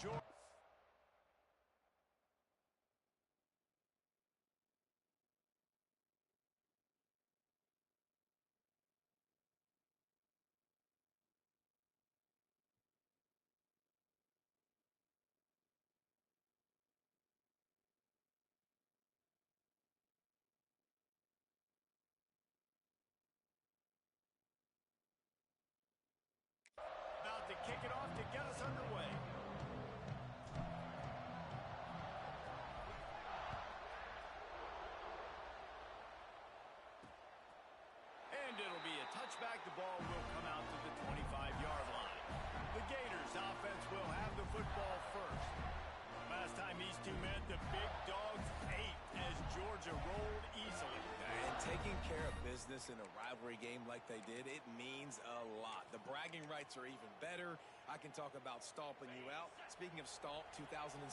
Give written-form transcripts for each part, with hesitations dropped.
Georgia. About to kick it off to get us underway. And it'll be a touchback. The ball will come out to the 25-yard line. The Gators offense will have the football first. Last time these two met, the big dogs ate as Georgia rolled easily. And taking care of business in a rivalry game like they did, it means a lot. The bragging rights are even better. I can talk about stomping you out. Speaking of stomp, 2007,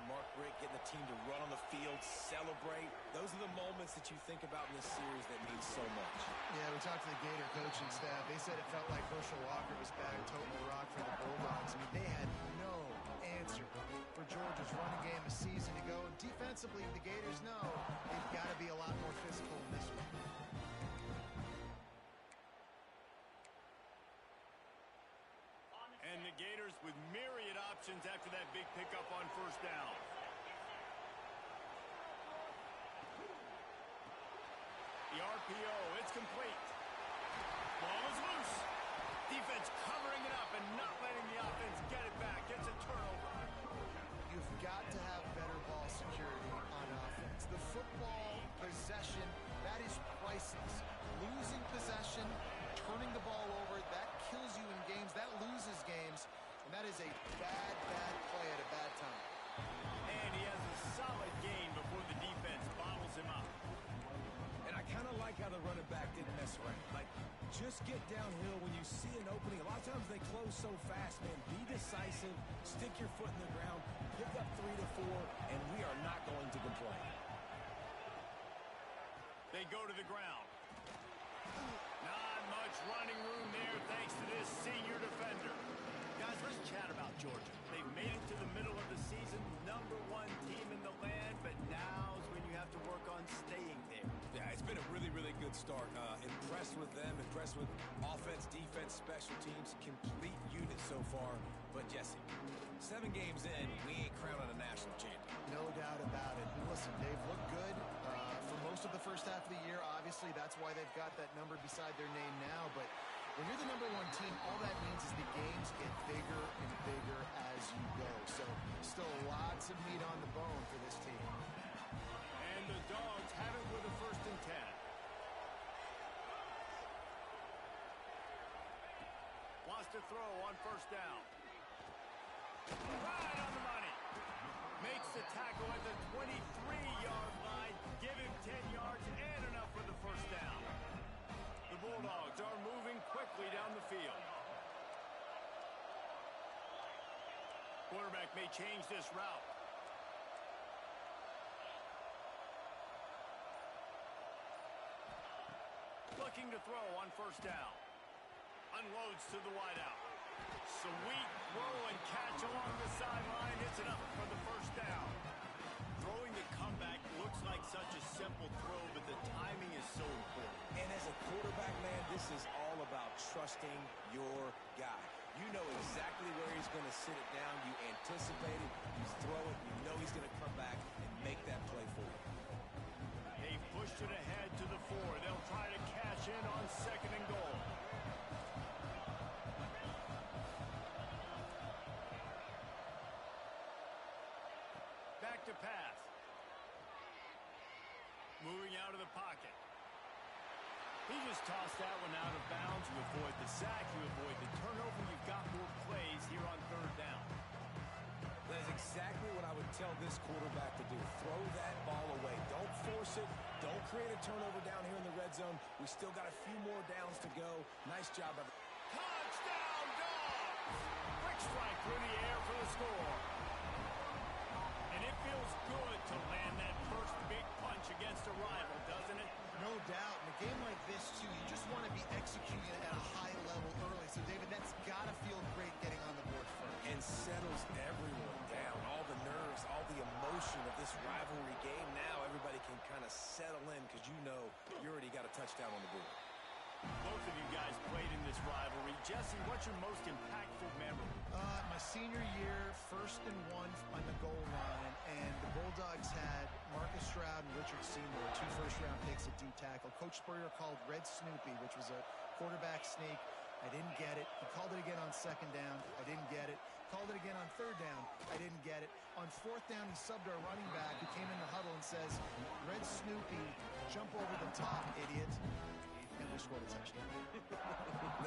Mark Richt getting the team to run on the field, celebrate. Those are the moments that you think about in this series that mean so much. Yeah, we talked to the Gator coaching staff. They said it felt like Herschel Walker was back toting the rock for the Bulldogs. I mean, they had no answer for Georgia's running game a season ago. And defensively, the Gators know they've got to be a lot more physical in this one. And the Gators with myriad options after that big pickup on first down. The RPO, it's complete. Ball is loose. Defense covering it up and not letting the offense get it back. It's a turnover. You've got to have better ball security on offense. The football possession, that is priceless. Losing possession, turning the ball over, that kills you in games, that loses games, and that is a bad, bad play at a bad time. And he has a solid gain before the defense bottles him up. And I kind of like how the running back didn't mess around. Like, just get downhill when you see an opening. A lot of times they close so fast, man. Be decisive, stick your foot in the ground, pick up 3 to 4, and we are not going to complain. They go to the ground. Not much running room there thanks to this senior defender. Guys, let's chat about Georgia. They've made it to the middle of the season, #1 team in the land, but now's when you have to work on staying there. Yeah, it's been a really, really good start. Impressed with them, impressed with offense, defense, special teams, complete unit so far. But, Jesse, 7 games in, we ain't crowning a national champion. No doubt about it. And listen, they've looked good for most of the first half of the year. Obviously, that's why they've got that number beside their name now. But when you're the #1 team, all that means is the games get bigger and bigger as you go. So still lots of meat on the bone for this team. And the Dogs have it with a 1st and 10. Wants to throw on first down. Right on the money. Makes the tackle at the 23-yard line. Give him 10 yards and enough for the first down. The Bulldogs are moving quickly down the field. Quarterback may change this route. Looking to throw on first down. Unloads to the wideout. Sweet throw and catch along the sideline. It's enough for the first down. Throwing the comeback looks like such a simple throw, but the timing is so important. And as a quarterback, man, this is all about trusting your guy. You know exactly where he's going to sit it down. You anticipate it. You throw it. You know he's going to come back and make that play for you. They've pushed it ahead to the 4. They'll try to cash in on 2nd and goal. Back to pass. Moving out of the pocket. He just tossed that one out of bounds. You avoid the sack. You avoid the turnover. You've got more plays here on 3rd down. That is exactly what I would tell this quarterback to do. Throw that ball away. Don't force it. Don't create a turnover down here in the red zone. We still got a few more downs to go. Nice job by the... Touchdown, Dogs! Quick strike through the air for the score. And it feels good to land that first big punch against a rival, doesn't it? No doubt. In a game like this, too, you just want to be executing at a high level early. So, David, that's got to feel great getting on the board first. And settles everyone. emotion of this rivalry game. Now everybody can kind of settle in because you know you already got a touchdown on the board. Both of you guys played in this rivalry. Jesse, what's your most impactful memory? My senior year, 1st and 1 on the goal line, and the Bulldogs had Marcus Stroud and Richard Seymour, 2 first-round picks at D-tackle. Coach Spurrier called Red Snoopy, which was a quarterback sneak. I didn't get it. He called it again on 2nd down. I didn't get it. Called it again on 3rd down. I didn't get it. On 4th down, he subbed our running back, who came in the huddle and says, Red Snoopy, jump over the top, idiot. And we scored a touchdown.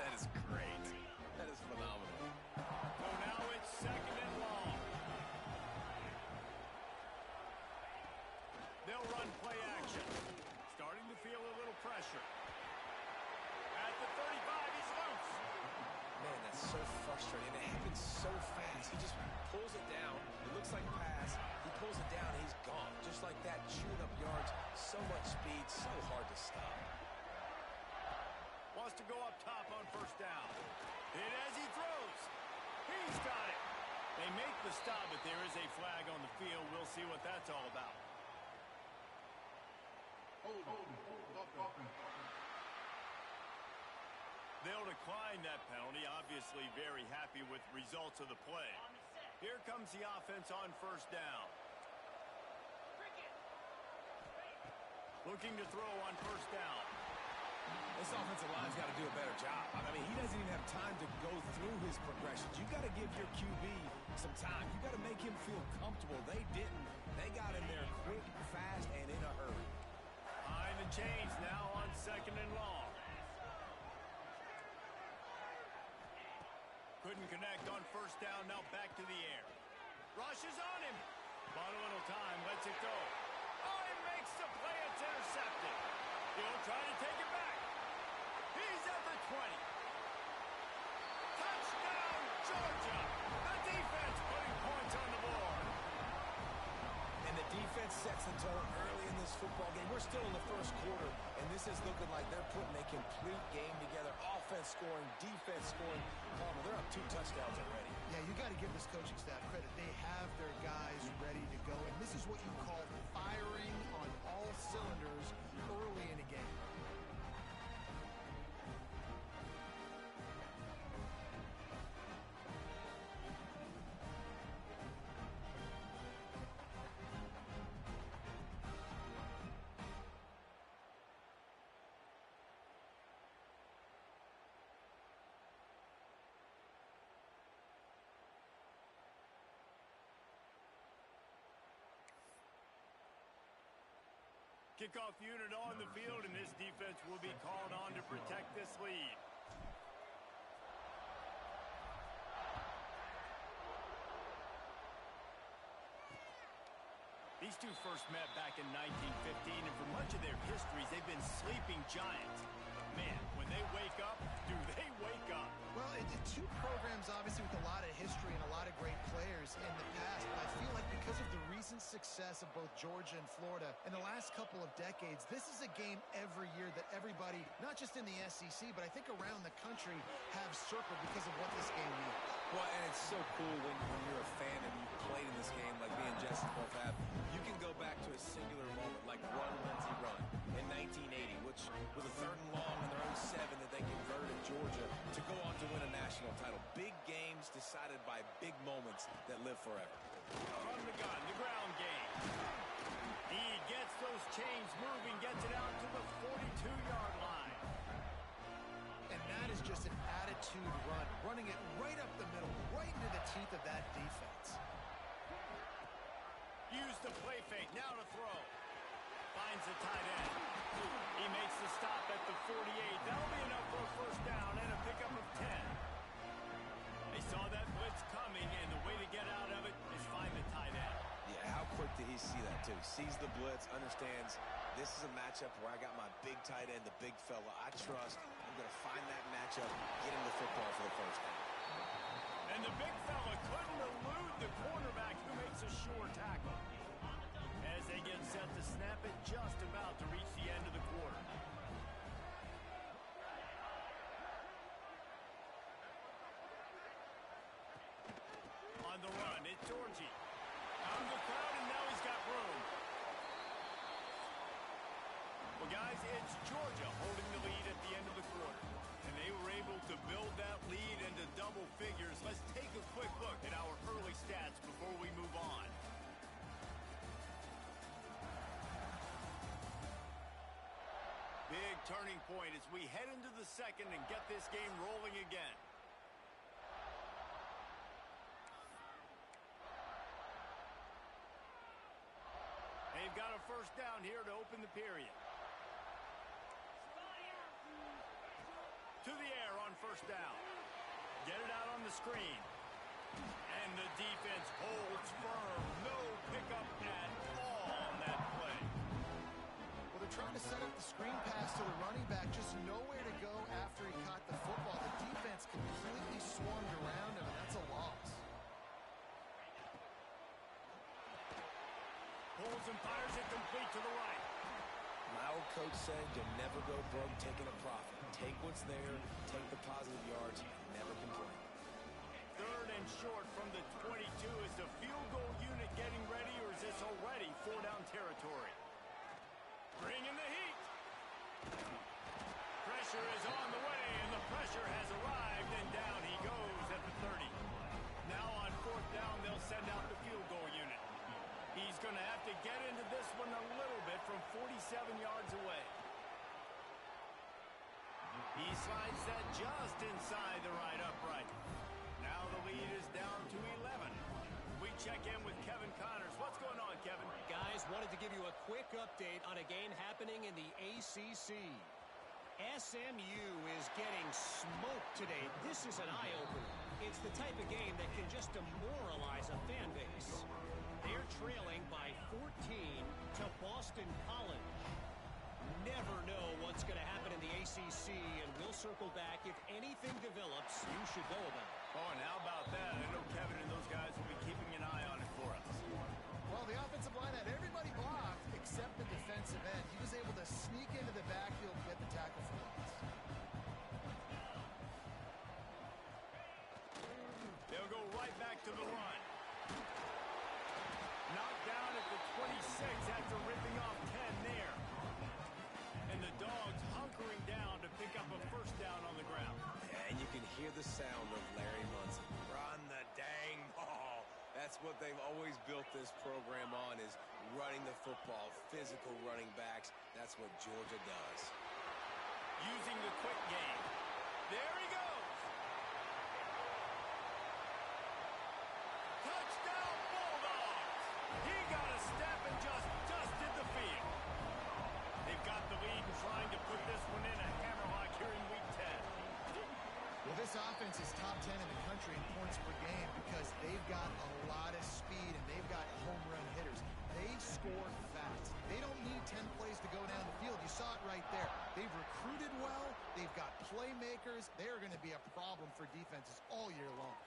That is great. That is phenomenal. So now it's 2nd and long. They'll run play action. Starting to feel a little pressure. At the 35, he's loose. Man, that's so frustrating. It happens so fast. He just pulls it down. It looks like a pass. He pulls it down, and he's gone. Just like that, chewing up yards. So much speed, so hard to stop. Wants to go up top on 1st down. Hit as he throws. He's got it. They make the stop, but there is a flag on the field. We'll see what that's all about. They'll decline that penalty. Obviously very happy with results of the play. Here comes the offense on 1st down. Looking to throw on 1st down. This offensive line's got to do a better job. I mean, he doesn't even have time to go through his progressions. You got to give your QB some time. You got to make him feel comfortable. They didn't. They got in there quick, fast, and in a hurry. Behind the chains now on 2nd and long. Couldn't connect on 1st down. Now back to the air. Rushes on him. Bought a little time. Lets it go. Oh, he makes the play. It's intercepted. He'll try to take it back. He's at the 20. Touchdown, Georgia. The defense putting points on the board. And the defense sets the tone early in this football game. We're still in the 1st quarter, and this is looking like they're putting a complete game together. Offense scoring, defense scoring. They're up 2 touchdowns already. Yeah, you got to give this coaching staff credit. They have their guys ready to go, and this is what you call firing on all cylinders early in a game. Kickoff unit on the field, and this defense will be called on to protect this lead. These two first met back in 1915, and for much of their histories, they've been sleeping giants. But man, when they wake up, do they wake up? Well, two programs, obviously, with a lot of history and a lot of great players in the past, but I feel like because of the recent success of both Georgia and Florida in the last couple of decades, this is a game every year that everybody, not just in the SEC, but I think around the country, have circled because of what this game means. Well, and it's so cool when you're a fan and you played in this game like me and Jesse both have. You can go back to a singular moment like Run, Lindsey, Run in 1980, which was a 3rd and long in their own 7 that they converted Georgia to go on to win a national title. Big games decided by big moments that live forever. From the gun, the ground game. He gets those chains moving, gets it out to the 42-yard line. And that is just an attitude run, running it right up the middle, right into the teeth of that defense. Use the play fake, now to throw. Finds the tight end. He makes the stop at the 48. That'll be enough for a 1st down and a pickup of 10. They saw that blitz coming, and the way to get out of it is find the tight end. Yeah, how quick did he see that, too? Sees the blitz, understands this is a matchup where I got my big tight end, the big fella. I trust. I'm going to find that matchup, get him the football for the 1st down. And the big fella couldn't elude the cornerback who makes a sure tackle. As they get set to snap it, just about to reach the end of the quarter. On the run, it's Georgie. Out of the crowd, and now he's got room. Well, guys, it's Georgia holding the lead at the end of the quarter. And they were able to build that lead into double figures. Let's take a quick look at our early stats before we move on. Big turning point as we head into the second and get this game rolling again. They've got a first down here to open the period. To the air on first down. Get it out on the screen. And the defense holds firm. No pickup at all on that play. Well, they're trying to set up the screen pass to the running back. Just nowhere to go after he caught the football. The defense completely swarmed around him, and that's a loss. Pulls and fires it complete to the right. My old coach said you'll never go broke taking a profit. Take what's there, take the positive yards, never complain. Third and short from the 22. Is the field goal unit getting ready, or is this already four-down territory? Bring in the heat. Pressure is on the way, and the pressure has arrived, and down he goes at the 30. Now on fourth down, they'll send out the field goal unit. He's going to have to get into this one a little bit from 47 yards away. He slides that just inside the right upright. Now the lead is down to 11. We check in with Kevin Connors. What's going on, Kevin? Guys, wanted to give you a quick update on a game happening in the ACC. SMU is getting smoked today. This is an eye-opener. It's the type of game that can just demoralize a fan base. They're trailing by 14 to Boston College. Never know what's going to happen in the ACC, and we'll circle back. If anything develops, you should know about it. Oh, and how about that? I know Kevin and those guys will be keeping an eye on it for us. Well, the offensive line had everybody blocked except the defensive end. He was able to sneak into the backfield and get the tackle for loss. They'll go right back to the run. Knocked down at the 26 after ripping off 10 there. And the Dogs hunkering down to pick up a first down on the ground. And you can hear the sound of Larry Munson. Run the dang ball. That's what they've always built this program on, is running the football, physical running backs. That's what Georgia does. Using the quick game. There he goes. Touchdown Bulldogs. He got a step and just dusted the field. They've got the lead and trying to put this one in a hammerlock here in week 10. Well, this offense is top 10 in the country in points per game because they've got a lot of speed and they've got home run hitters. They score fast. They don't need 10 plays to go down the field. You saw it right there. They've recruited well. They've got playmakers. They're going to be a problem for defenses all year long.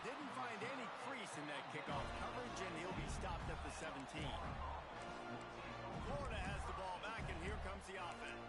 Didn't find any crease in that kickoff coverage, and he'll be stopped at the 17. Florida has the ball back, and here comes the offense.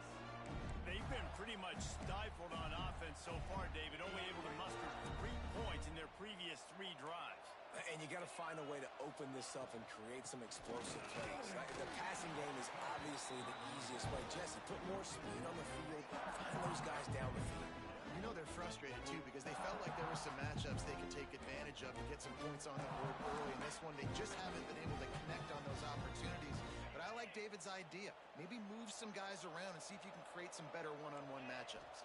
They've been pretty much stifled on offense so far, David, only able to muster 3 points in their previous 3 drives. And you got to find a way to open this up and create some explosive plays. The passing game is obviously the easiest way. Jesse, put more speed on the field. Find those guys down the field. You know they're frustrated, too, because they felt like there were some matchups they could take advantage of to get some points on the board early. In this one, they just haven't been able to connect on those opportunities. But I like David's idea. Maybe move some guys around and see if you can create some better one-on-one matchups.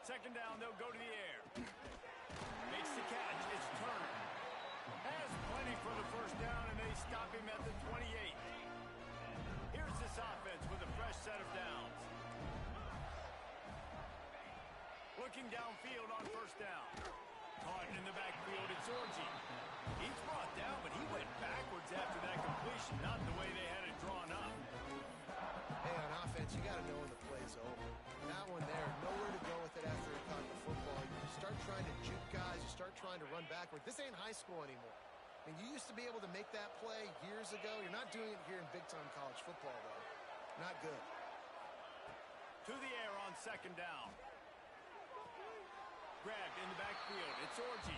Second down, they'll go to the air. Makes the catch. It's Turner. Has plenty for the first down, and they stop him at the 28. Here's this offense with a fresh set of downs. Looking downfield on first down. Caught in the backfield, it's Orji. He's brought down, but he went backwards after that completion, not the way they had it drawn up. Hey, on offense, you got to know when the play's over. That one there, nowhere to go with it after he caught the football. You start trying to juke guys. You start trying to run backward. This ain't high school anymore. I mean, you used to be able to make that play years ago. You're not doing it here in big-time college football, though. Not good. To the air on second down. Grabbed in the backfield. It's Orji.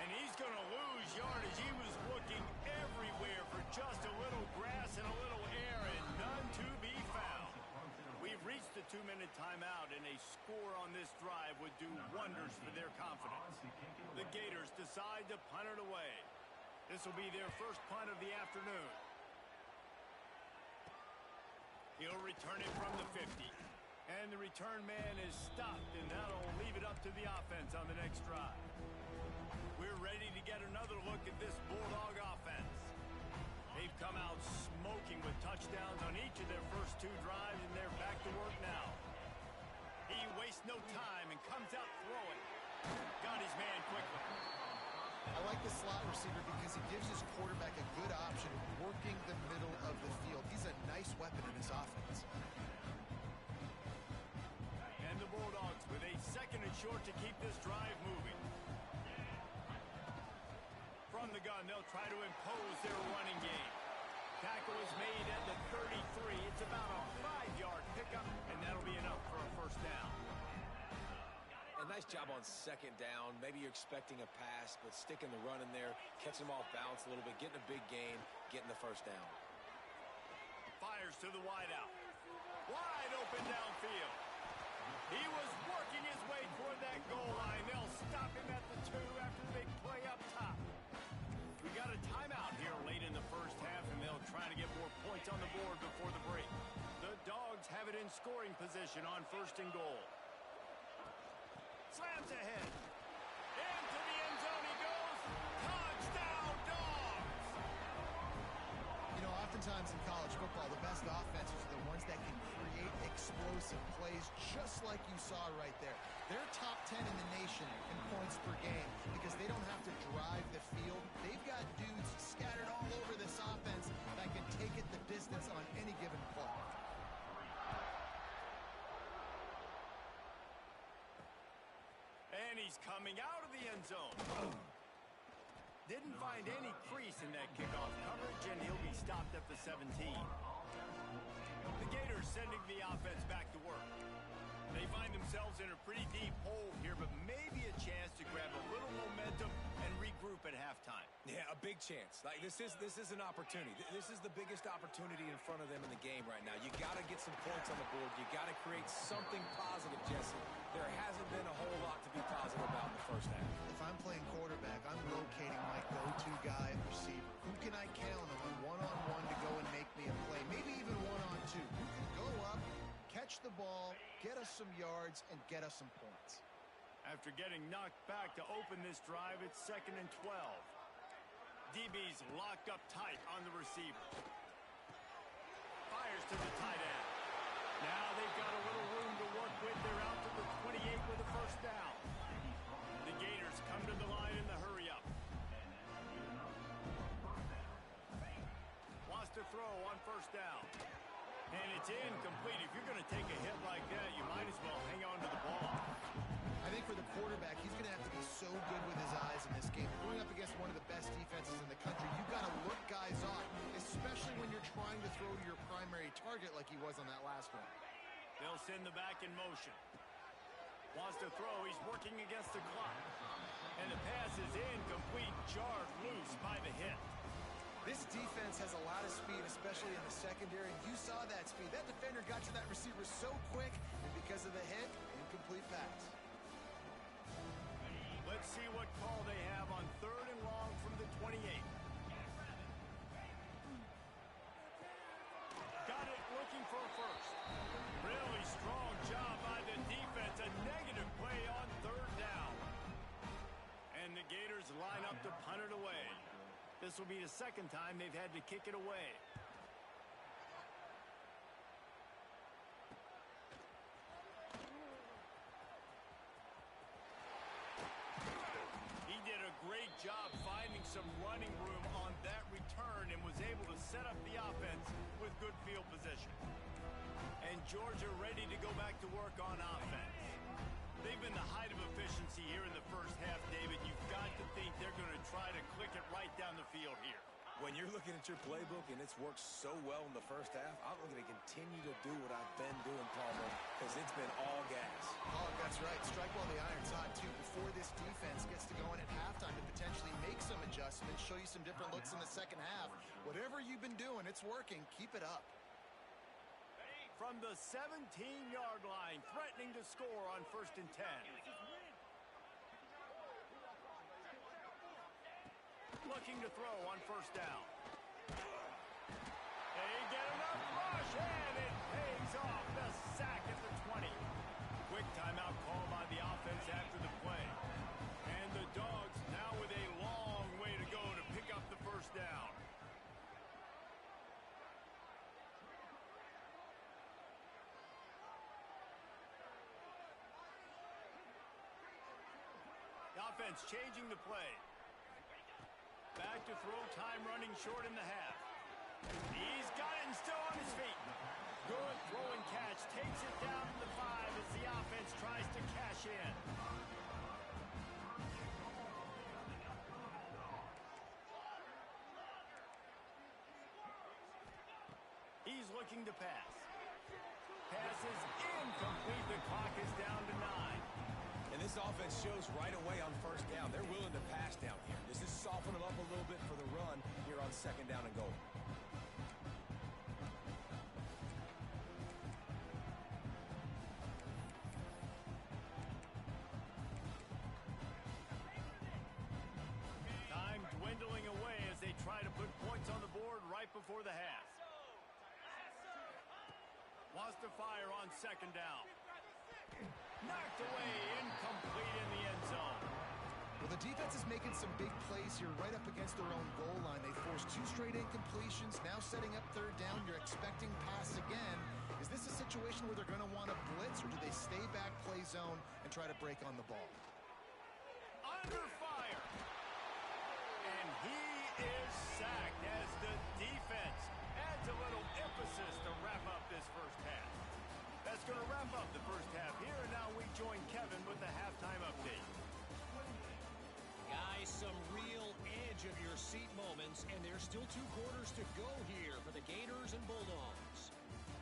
And he's going to lose yardage. He was looking everywhere for just a little grass and a little air, and none to be found. We've reached the 2-minute timeout, and a score on this drive would do wonders for their confidence. The Gators decide to punt it away. This will be their first punt of the afternoon. He'll return it from the 50. And the return man is stopped, and that'll leave it up to the offense on the next drive. We're ready to get another look at this Bulldog offense. They've come out smoking with touchdowns on each of their first 2 drives, and they're back to work now. He wastes no time and comes out throwing. Got his man quickly. I like the slot receiver because he gives his quarterback a good option working the middle of the field. He's a nice weapon in this offense. And the Bulldogs with a 2nd and short to keep this drive moving. From the gun, they'll try to impose their running game. Tackle is made at the 33. It's about a 5-yard pickup, and that'll be enough for a first down. A nice job on 2nd down. Maybe you're expecting a pass, but sticking the run in there, catching them off balance a little bit, getting a big gain, getting the first down. Fires to the wideout. Wide open downfield. He was working his way toward that goal line. They'll stop him at the 2 after the big play up top. We got a timeout here late in the first half, and they'll try to get more points on the board before the break. The Dogs have it in scoring position on 1st and goal. Slams ahead. Into the end zone he goes. Touchdown, Dogs! You know, oftentimes in college football, the best offenses are the ones that can create explosive plays just like you saw right there. They're top 10 in the nation in points per game because they don't have to drive the field. They've got dudes scattered all over this offense that can take it the distance on any given play. And he's coming out of the end zone. Didn't find any crease in that kickoff coverage, and he'll be stopped at the 17. The Gators sending the offense back to work. They find themselves in a pretty deep hole here, but maybe a chance to grab a little momentum and regroup at halftime. Yeah, a big chance. Like this is an opportunity. This is the biggest opportunity in front of them in the game right now. You got to get some points on the board. You got to create something positive, Jesse. There hasn't been a whole lot to be positive about in the first half. If I'm playing quarterback, I'm locating my go-to guy at receiver. Who can I count on one-on-one to go and make me a play? Maybe even one-on-two. Who can go up, catch the ball, get us some yards, and get us some points. After getting knocked back to open this drive, it's 2nd and 12. DB's locked up tight on the receiver. Fires to the tight end. Now they've got a little room to work with. They're out to the 28 with a first down. The Gators come to the line in the hurry-up. Wants to throw on first down. And it's incomplete. If you're going to take a hit like that, you might as well hang on to the ball. I think for the quarterback, he's going to have to be so good with his eyes in this game. Going up against one of the best defenses in the country, you've got to look guys off, especially when you're trying to throw to your primary target like he was on that last one. They'll send the back in motion. Wants to throw. He's working against the clock. And the pass is incomplete, jarred loose by the hit. This defense has a lot of speed, especially in the secondary. You saw that speed. That defender got to that receiver so quick, and because of the hit, incomplete pass. Let's see what call they have on 3rd and long from the 28. Got it looking for a first. Really strong job by the defense. A negative play on 3rd down. And the Gators line up to punt it away. This will be the 2nd time they've had to kick it away. He did a great job finding some running room on that return and was able to set up the offense with good field position. And Georgia ready to go back to work on offense. They've been the height of efficiency here in the first half, David. You've got to think they're going to try to click it right down the field here. When you're looking at your playbook and it's worked so well in the first half, I'm going to continue to do what I've been doing, Palmer, because it's been all gas. Oh, that's right. right. Strike while the iron's hot, too, before this defense gets to going at halftime to potentially make some adjustments, show you some different looks in the second half. Whatever you've been doing, it's working. Keep it up. From the 17-yard line, threatening to score on 1st and 10. Looking to throw on 1st down. They get enough rush, and it pays off. The sack at the 20. Quick timeout call by the offense after the play. And the Dogs now with a long way to go to pick up the 1st down. The offense changing the play. Back to throw, time running short in the half. He's got it and still on his feet. Good throw and catch. Takes it down to the 5 as the offense tries to cash in. He's looking to pass. Pass is incomplete. The clock is down to 9. And this offense shows right away on 1st down. They're willing to pass down here. This is soften them up a little bit for the run here on 2nd down and goal. Time dwindling away as they try to put points on the board right before the half. Wants to fire on 2nd down. Knocked away, incomplete in the end zone. Well, the defense is making some big plays here right up against their own goal line. They forced 2 straight incompletions, now setting up 3rd down. You're expecting pass again. Is this a situation where they're going to want to blitz, or do they stay back, play zone, and try to break on the ball? Under fire. And he is sacked as the defense adds a little emphasis to wrap up this 1st half. That's going to wrap up the 1st half here, and now we join Kevin with the halftime update. Guys, some real edge of your seat moments, and there's still 2 quarters to go here for the Gators and Bulldogs.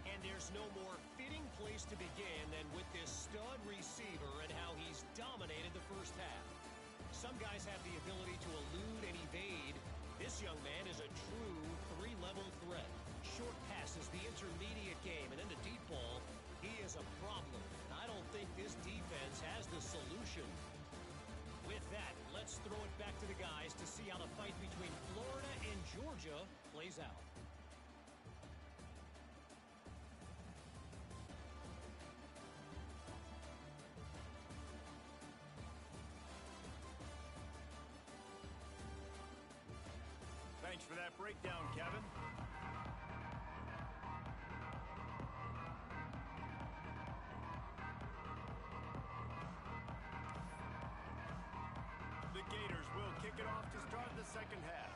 And there's no more fitting place to begin than with this stud receiver and how he's dominated the 1st half. Some guys have the ability to elude and evade. This young man is a true 3-level threat. Short passes, the intermediate game, and then the deep ball. He is a problem. I don't think this defense has the solution. With that, let's throw it back to the guys to see how the fight between Florida and Georgia plays out. Thanks for that breakdown, Kevin. The Gators will kick it off to start the 2nd half.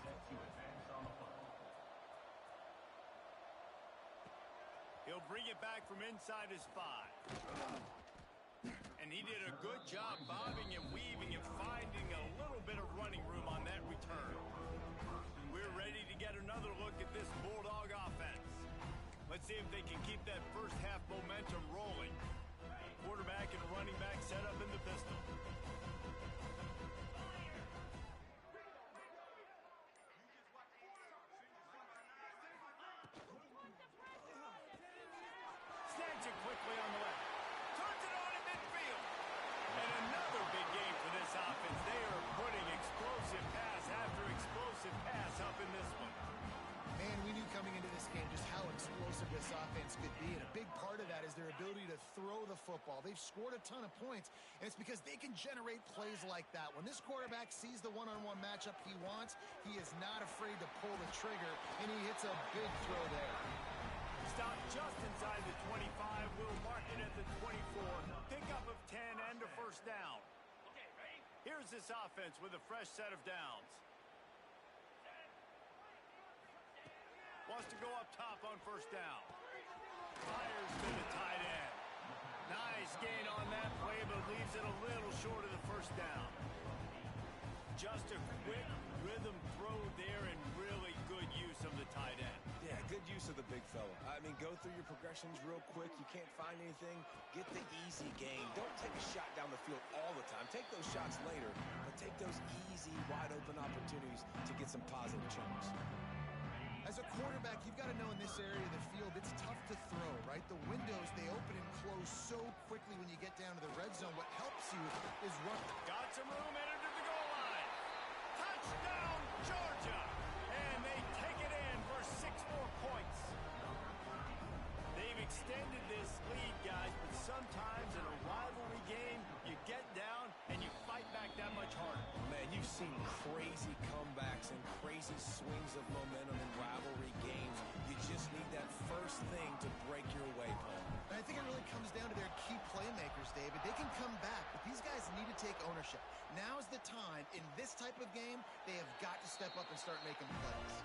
He'll bring it back from inside his 5. And he did a good job bobbing and weaving and finding a little bit of running room on that return. We're ready to get another look at this Bulldog offense. Let's see if they can keep that 1st half momentum rolling. Quarterback and running back set up in the pistol. Snags it quickly on the left. Turns it on in midfield. And another big game for this offense. They are putting explosive pass after explosive pass up in this one. Man, we knew coming into this game just how explosive this offense could be, and a big part of that is their ability to throw the football. They've scored a ton of points, and it's because they can generate plays like that. When this quarterback sees the one-on-one matchup he wants, he is not afraid to pull the trigger, and he hits a big throw there. Stop just inside the 25. We'll mark it at the 24. Pickup of 10 and a 1st down. Here's this offense with a fresh set of downs. Wants to go up top on 1st down. Fires to the tight end. Nice gain on that play, but leaves it a little short of the 1st down. Just a quick rhythm throw there and really good use of the tight end. Yeah, good use of the big fella. I mean, go through your progressions real quick. You can't find anything. Get the easy gain. Don't take a shot down the shots later, but take those easy, wide-open opportunities to get some positive chunks. As a quarterback, you've got to know in this area of the field, it's tough to throw, right? The windows, they open and close so quickly when you get down to the red zone. What helps you is running. Got some room, entered to the goal line. Touchdown, Georgia! And they take it in for 6 more points. They've extended this lead, guys, but sometimes in a rivalry game, you get down and you fight back that much harder. Man, you've seen crazy comebacks and crazy swings of momentum in rivalry games. You just need that first thing to break your way, Paul. And I think it really comes down to their key playmakers, David. They can come back, but these guys need to take ownership. Now is the time. In this type of game, they have got to step up and start making plays.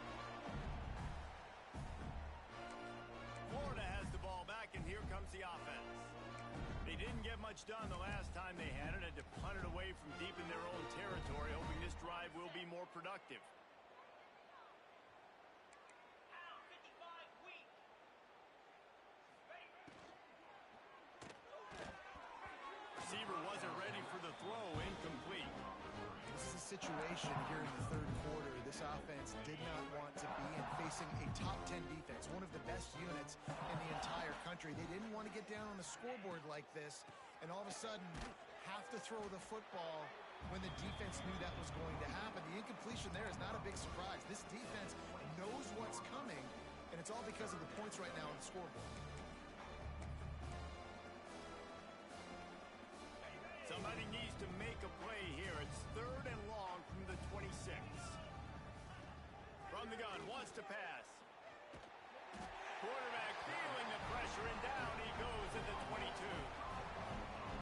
Florida has the ball back, and here comes the offense. They didn't get much done the last time they had it, had to punt it away from deep in their own territory, hoping this drive will be more productive. Receiver wasn't ready for the throw, incomplete. This is a situation here in the third quarter this offense did not want to be in, facing a top 10 defense, one of the best units in the entire country. They didn't want to get down on the scoreboard like this and all of a sudden have to throw the football when the defense knew that was going to happen. The incompletion there is not a big surprise. This defense knows what's coming, and it's all because of the points right now on the scoreboard. Somebody needs to make a play here. It's 3rd and long from the 26. From the gun, wants to pass. Quarterback feeling the pressure, and down he goes at the 22.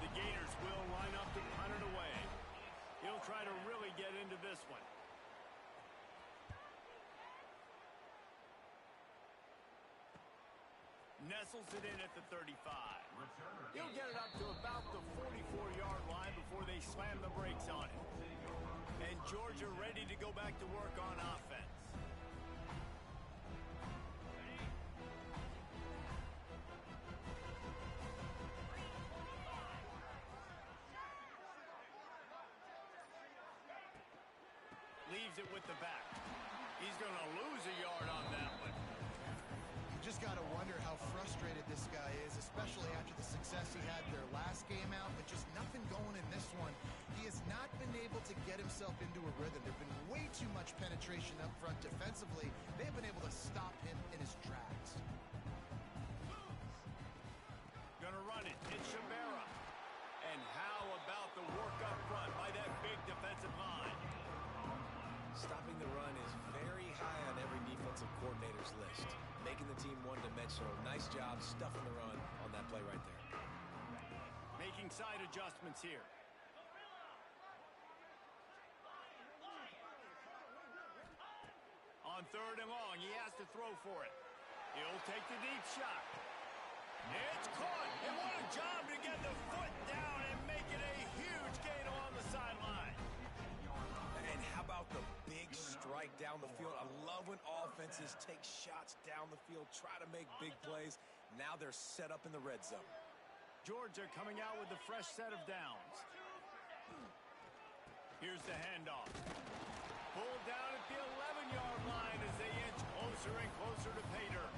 The Gators will line up to punt it away. He'll try to really get into this one. Nestles it in at the 35. He'll get it up to about the 44-yard line before they slam the brakes on it. And Georgia ready to go back to work on offense. Leaves it with the back. He's going to lose a yard on that one. You just got to wonder how frustrated this guy is, especially after the success he had their last game out, but just nothing going in this one. He has not been able to get himself into a rhythm. There's been way too much penetration up front defensively. They've been able to stop him in his tracks. Gonna run it. It's Shabera. And how about the work up front by that big defensive line? Stopping the run is very high on every defensive coordinator's list. Making the team one-dimensional. Nice job stuffing the run on that play right there. Making side adjustments here. On 3rd and long, he has to throw for it. He'll take the deep shot. It's caught, and what a job to get the foot down and make it a huge gain along the sideline. And how about the big strike down the field? I love when offenses take shots down the field, try to make big plays. Now they're set up in the red zone. Georgia coming out with a fresh set of downs. Here's the handoff. Pulled down at the 11-yard line as they inch closer and closer to pay dirt.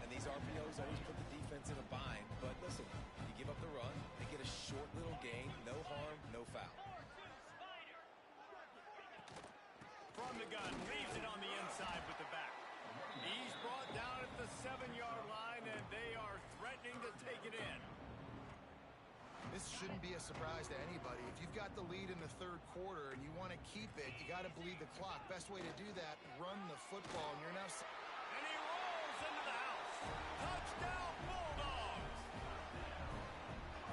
And these RPOs always put the defense in a bind. But listen, you give up the run, they get a short little gain, no harm, no foul. From the gun, leaves it on the inside with the back. He's brought down at the 7-yard line, and they are threatening to take it in. This shouldn't be a surprise to anybody. If you've got the lead in the third quarter and you want to keep it, you got to bleed the clock. Best way to do that, run the football, and you're now... And he rolls into the house. Touchdown, Bulldogs!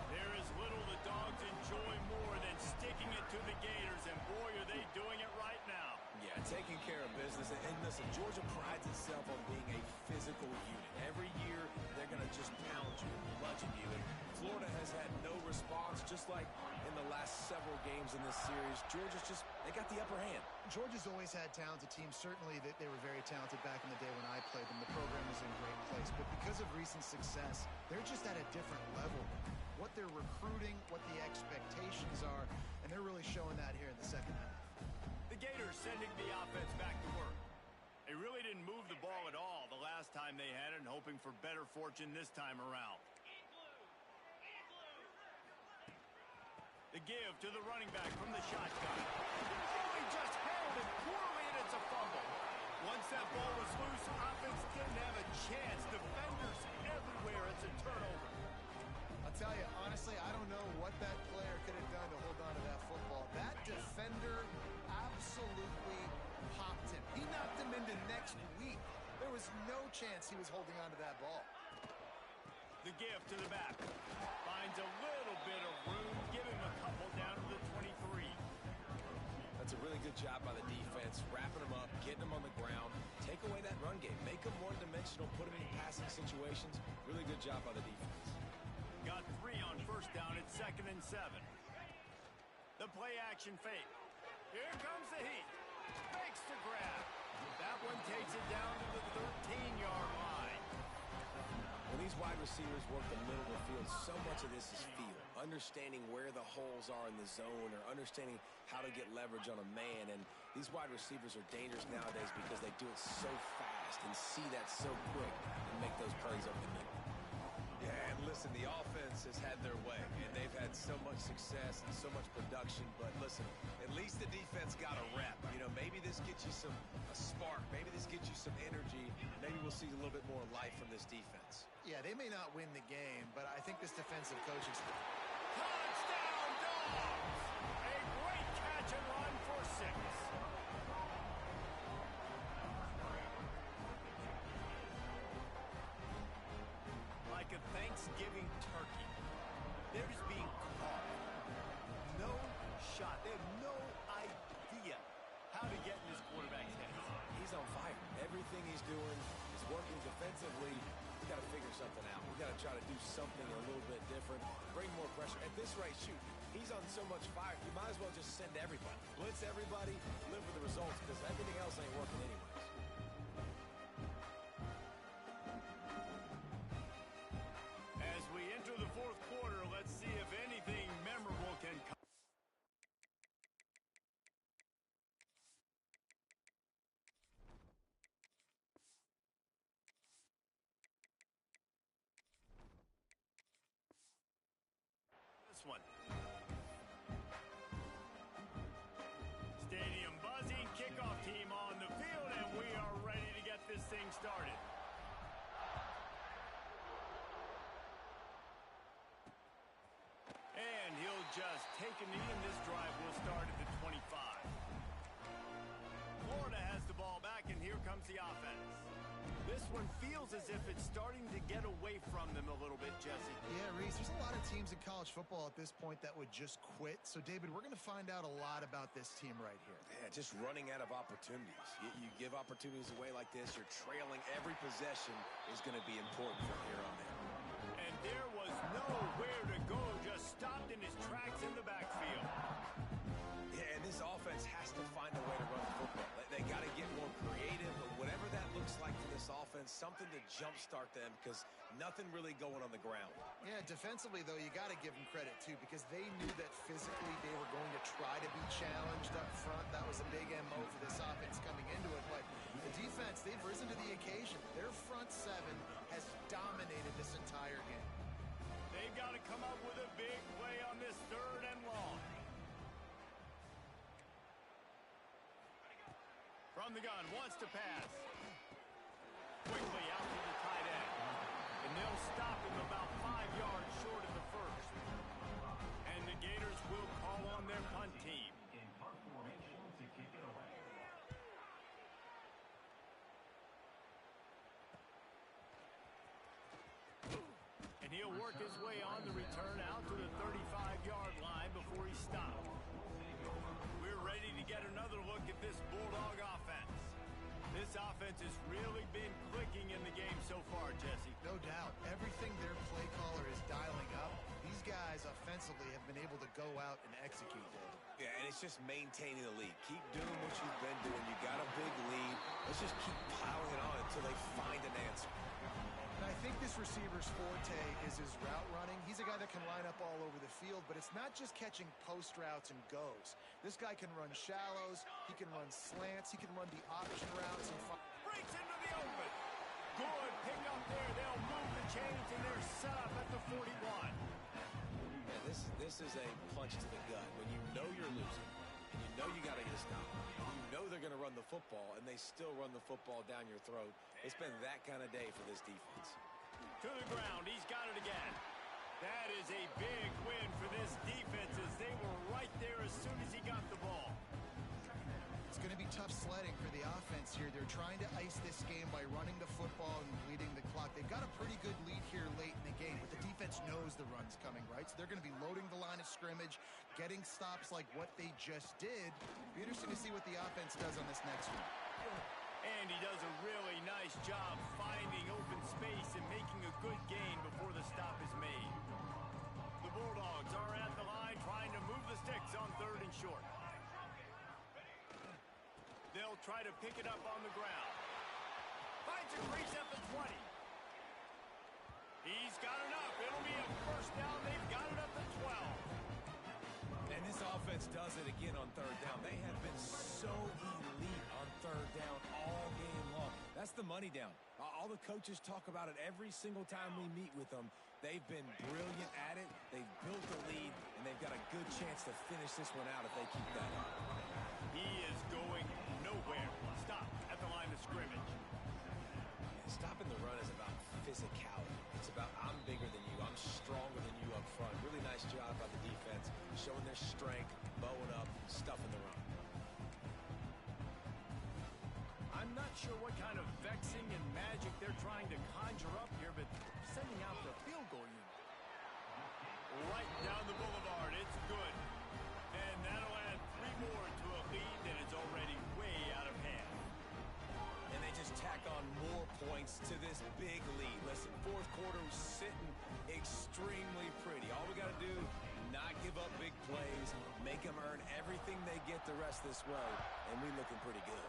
There is little the Dogs enjoy more than sticking it to the Gators, and boy, are they doing it right now. Yeah, taking care of business. And listen, Georgia prides itself on being a physical unit. Every year, they're going to just pound you, bludgeon you. And Florida has had no response, just like in the last several games in this series. Georgia's just, they got the upper hand. Georgia's always had talented teams. Certainly, they were very talented back in the day when I played them. The program was in a great place. But because of recent success, they're just at a different level. what they're recruiting, what the expectations are, and they're really showing that here in the second half. The Gators sending the offense back to work. They really didn't move the ball at all the last time they had it, and hoping for better fortune this time around. The give to the running back from the shotgun. Oh, he just held it poorly, and it's a fumble. Once that ball was loose, offense didn't have a chance. Defenders everywhere. It's a turnover. I'll tell you, honestly, I don't know what that player could have done to hold on to that football. That defender absolutely popped him. He knocked him into next week. There was no chance he was holding on to that ball. The give to the back. Finds a little bit of room. Give him a couple down to the 23. That's a really good job by the defense, wrapping them up, getting them on the ground, take away that run game, make them one-dimensional, put them in passing situations. Really good job by the defense. Got 3 on first down. It's 2nd and 7. The play action fake. Here comes the heat. Fakes the grab. That one takes it down to the 13-yard line. When these wide receivers work the middle of the field, so much of this is feel. Understanding where the holes are in the zone or understanding how to get leverage on a man. And these wide receivers are dangerous nowadays because they do it so fast and see that so quick and make those plays up the middle. Yeah, and listen, the offense has had their way, and they've had so much success and so much production. But listen, at least the defense got a rep. You know, maybe this gets you a spark. Maybe this gets you some energy. Maybe we'll see a little bit more life from this defense. Yeah, they may not win the game, but I think this defensive coaching staff. Touchdown, Dogs! A great catch and run for 6. Like a Thanksgiving turkey. They're just being caught. No shot. They have no idea how to get in this quarterback's head. He's on fire. Everything he's doing is working defensively. We got to figure something out. We got to try to do something a little bit different, bring more pressure. At this rate, shoot, he's on so much fire, you might as well just send everybody. Blitz everybody, live with the results, because everything else ain't working anyways. As we enter the 4th quarter, let's see if anything memorable can come. One. Stadium buzzing, kickoff team on the field, and we are ready to get this thing started. And he'll just take a knee, and this drive will start at the 25. Florida has the ball back, and here comes the offense. This one feels as if it's starting to get away from them a little bit, Jesse. Yeah, Reese, there's a lot of teams in college football at this point that would just quit. So, David, we're going to find out a lot about this team right here. Yeah, just running out of opportunities. You give opportunities away like this, you're trailing. Every possession is going to be important from here on in. And there was nowhere to go, just stopped in his tracks in the backfield. Yeah, and this offense has to find a way to run the football. They got to get more creative, but whatever that looks like for this offense, something to jumpstart them, because nothing really going on the ground. Yeah, defensively, though, you got to give them credit, too, because they knew that physically they were going to try to be challenged up front. That was a big MO for this offense coming into it. But the defense, they've risen to the occasion. Their front 7 has dominated this entire game. They've got to come up with a big play on this 3rd and long. From the gun, wants to pass. Quickly out to the tight end. And they'll stop him about 5 yards short of the 1st. And the Gators will call on their punt team. In punt formation to kick it away. And he'll work his way on the return out to the 35-yard line before he stopped. We're ready to get another look at this Bulldog offense. This offense has really been clicking in the game so far, Jesse. No doubt. Everything their play caller is dialing up, these guys offensively have been able to go out and execute, David. Yeah, and it's just maintaining the lead. Keep doing what you've been doing. You got a big lead. Let's just keep plowing it on until they find an answer. And I think this receiver's forte is his route running. He's a guy that can line up all over the field, but it's not just catching post routes and goes. This guy can run shallows, he can run slants, he can run the option routes. And breaks into the open. Good pick up there. They'll move the chains, and they're set up at the 41. Yeah, this is a punch to the gut. When you know you're losing, and you know you got to get a stop, and you know they're going to run the football, and they still run the football down your throat. It's been that kind of day for this defense. To the ground. He's got it again. That is a big win for this defense as they were right there as soon as he got the ball. It's going to be tough sledding for the offense here. They're trying to ice this game by running the football and bleeding the clock. They've got a pretty good lead here late in the game, but the defense knows the run's coming, right? So they're going to be loading the line of scrimmage, getting stops like what they just did. Be interesting to see what the offense does on this next one. And he does a really nice job finding open space and making a good gain before the stop is made. The Bulldogs are at the line trying to move the sticks on 3rd and short. They'll try to pick it up on the ground. Finds a crease at the 20. He's got enough. It'll be a first down. They've got it up to 12. And this offense does it again on 3rd down. They have been so elite on 3rd down all game long. That's the money down. All the coaches talk about it every single time we meet with them. They've been brilliant at it. They've built the lead, and they've got a good chance to finish this one out if they keep that up. He is going nowhere. Stop at the line of scrimmage. And stopping the run is about physicality. It's about I'm bigger than you. I'm stronger than you up front. Really nice job by the defense, showing their strength, bowing up, stuffing the run. I'm not sure what kind of vexing and magic they're trying to conjure up here, but sending out the field goal unit. Right down the boulevard. It's good. And that'll add 3 more to a lead that is already way out of hand. And they just tack on more points to this big lead. Listen, 4th quarter was sitting extremely pretty. All we got to do, not give up big plays, make them earn everything they get the rest of this way, and we're looking pretty good.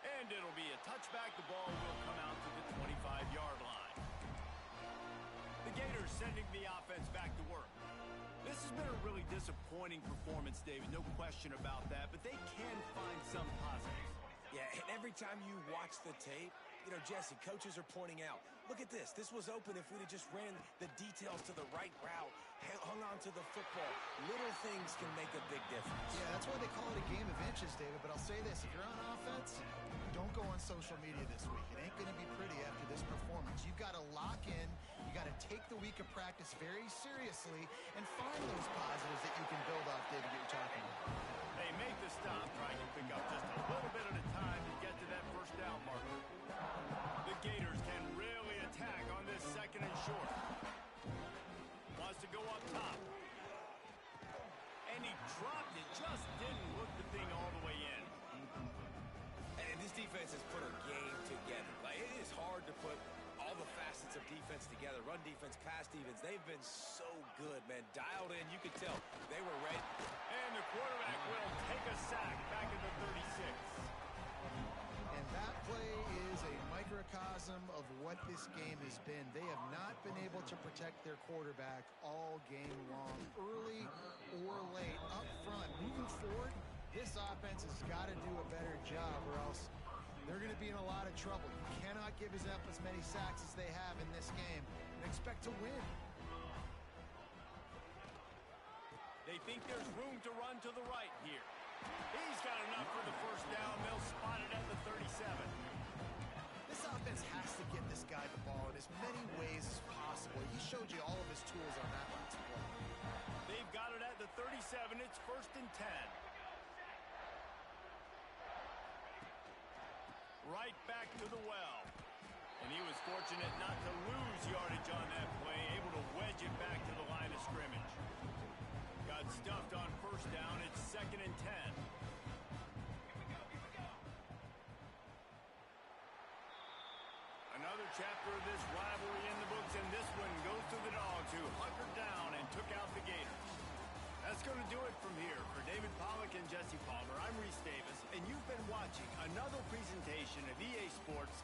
And it'll be a touchback. The ball will come out to the 25-yard line. The Gators sending the offense back to work. This has been a really disappointing performance, David. No question about that, but they can find some positives. Yeah, and every time you watch the tape, you know, Jesse, coaches are pointing out, look at this. This was open if we'd have just ran the details to the right route, hung on to the football. Little things can make a big difference. Yeah, that's why they call it a game of inches, David. But I'll say this, if you're on offense, don't go on social media this week. It ain't going to be pretty after this performance. You've got to lock in. You got to take the week of practice very seriously and find those positives that you can build off, David, that you're talking about. They make the stop, trying to pick up just a little bit at a time to get to that first down marker. The Gators can really attack on this 2nd and short. Wants to go up top. And he dropped it. Just didn't look the thing all the way in. And this defense has put a game together. Like, it is hard to put all the facets of defense together. Run defense, pass defense. They've been so good, man. Dialed in. You could tell they were ready. And the quarterback will take a sack back at the 36. And that play is a microcosm of what this game has been. They have not been able to protect their quarterback all game long, early or late, up front. Moving forward, this offense has got to do a better job or else they're going to be in a lot of trouble. You cannot give up as many sacks as they have in this game and expect to win. They think there's room to run to the right here. He's got enough for the first down. They'll spot it at the 37. This offense has to get this guy the ball in as many ways as possible. He showed you all of his tools on that last play. They've got it at the 37. It's 1st and 10. Right back to the well. And he was fortunate not to lose yardage on that play, able to wedge it back to the line of scrimmage. Got stuffed on first down. It's 2nd and 10. Another chapter of this rivalry in the books, and this one goes to the Dogs, who hunkered down and took out the Gators. That's going to do it from here. For David Pollack and Jesse Palmer, I'm Reese Davis. and you've been watching another presentation of EA Sports